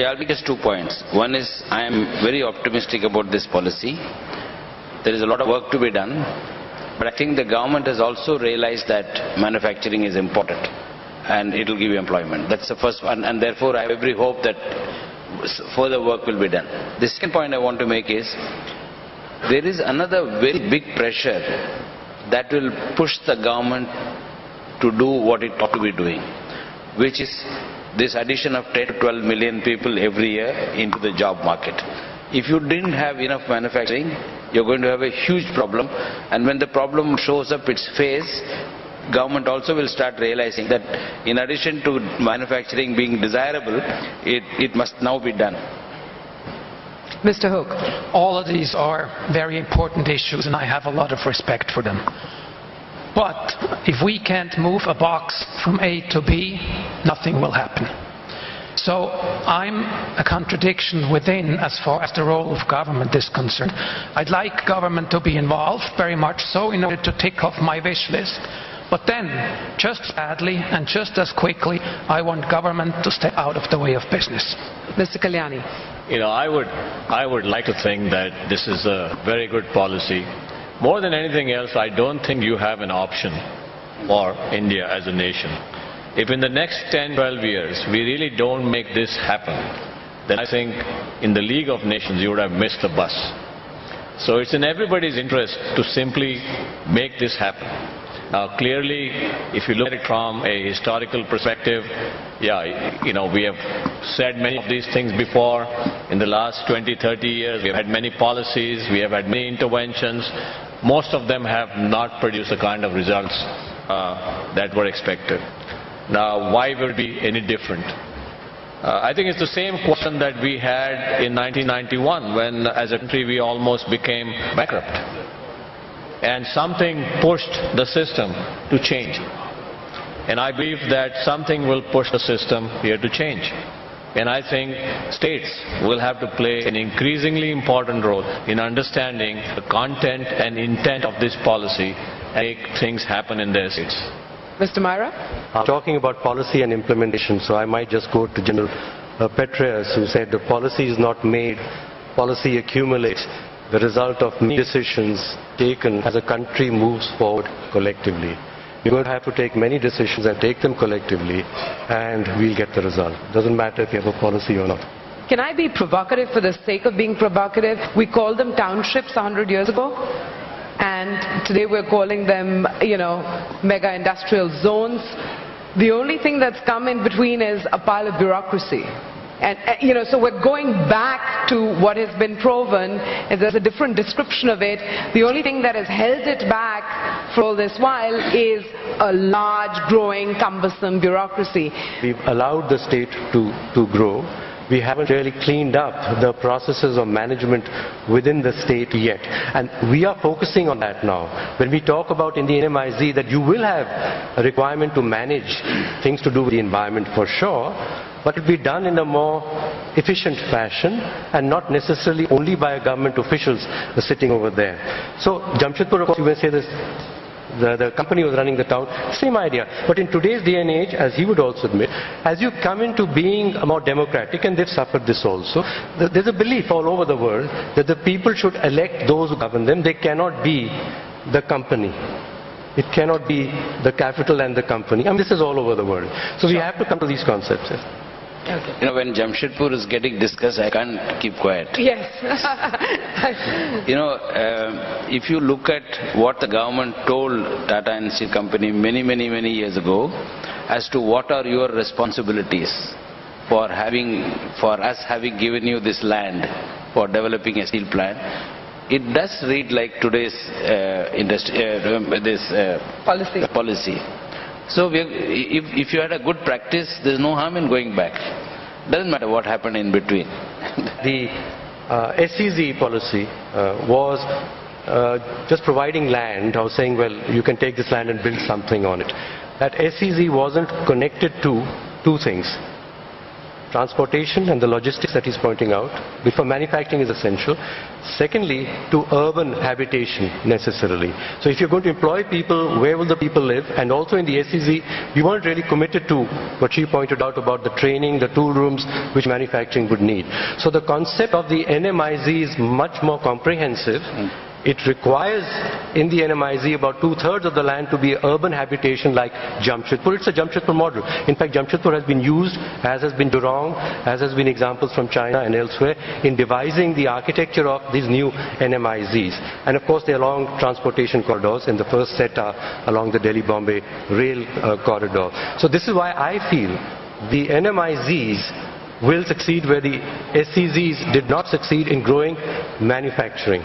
Yeah, I'll make just 2 points. One is, I am very optimistic about this policy. There is a lot of work to be done, but I think the government has also realized that manufacturing is important and it will give you employment. That's the first one, and therefore I have every hope that further work will be done. The second point I want to make is, there is another very big pressure that will push the government to do what it ought to be doing, which is this addition of 10 to 12 million people every year into the job market. If you didn't have enough manufacturing, you're going to have a huge problem, and when the problem shows up its face, government also will start realizing that in addition to manufacturing being desirable, it must now be done. Mr. Hook. All of these are very important issues and I have a lot of respect for them. But if we can't move a box from A to B, nothing will happen. So I'm a contradiction within as far as the role of government is concerned. I'd like government to be involved, very much so, in order to tick off my wish list. But then, just as badly and just as quickly, I want government to step out of the way of business. Mr. Kalyani. I would like to think that this is a very good policy. More than anything else, I don't think you have an option for India as a nation. If in the next 10, 12 years we really don't make this happen, then I think in the League of Nations you would have missed the bus. So it's in everybody's interest to simply make this happen. Now clearly, if you look at it from a historical perspective, yeah, we have said many of these things before. In the last 20, 30 years, we have had many policies, we have had many interventions. Most of them have not produced the kind of results that were expected. Now, why will it be any different? I think it's the same question that we had in 1991 when, as a country, we almost became bankrupt. And something pushed the system to change. And I believe that something will push the system here to change. And I think states will have to play an increasingly important role in understanding the content and intent of this policy and make things happen in their states. Mr. Maira? Talking about policy and implementation, so I might just go to General Petraeus, who said the policy is not made, policy accumulates. The result of many decisions taken as a country moves forward collectively. You're going to have to take many decisions and take them collectively, and we'll get the result. Doesn't matter if you have a policy or not. Can I be provocative for the sake of being provocative? We called them townships 100 years ago, and today we're calling them, mega industrial zones. The only thing that's come in between is a pile of bureaucracy. And, so we're going back to what has been proven, and there's a different description of it. The only thing that has held it back for all this while is a large, growing, cumbersome bureaucracy. We've allowed the state to grow. We haven't really cleaned up the processes of management within the state yet. And we are focusing on that now. When we talk about in the NMIZ that you will have a requirement to manage things to do with the environment for sure, but it will be done in a more efficient fashion and not necessarily only by government officials sitting over there. So Jamshedpur, of course, you may say this, the company was running the town, same idea. But in today's day and age, as he would also admit, as you come into being more democratic, and they've suffered this also, there's a belief all over the world that the people should elect those who govern them. They cannot be the company. It cannot be the capital and the company. And this is all over the world. So we have to come to these concepts. Okay. When Jamshedpur is getting discussed, I can't keep quiet. Yes. If you look at what the government told Tata and Steel Company many years ago, as to what are your responsibilities for us having given you this land for developing a steel plant, it does read like today's policy. So if you had a good practice, there's no harm in going back. Doesn't matter what happened in between. The SEZ policy was just providing land, or saying, well, you can take this land and build something on it. That SEZ wasn't connected to two things: transportation and the logistics that he's pointing out, before manufacturing is essential. Secondly, to urban habitation necessarily. So if you're going to employ people, where will the people live? And also in the SEZ, we weren't really committed to what she pointed out about the training, the tool rooms, which manufacturing would need. So the concept of the NMIZ is much more comprehensive. It requires in the NMIZ about 2/3 of the land to be urban habitation like Jamshedpur. It's a Jamshedpur model. In fact, Jamshedpur has been used, as has been Durong, as has been examples from China and elsewhere, in devising the architecture of these new NMIZs. And of course, they are long transportation corridors, and the first set are along the Delhi-Bombay rail corridor. So this is why I feel the NMIZs will succeed where the SEZs did not succeed in growing manufacturing.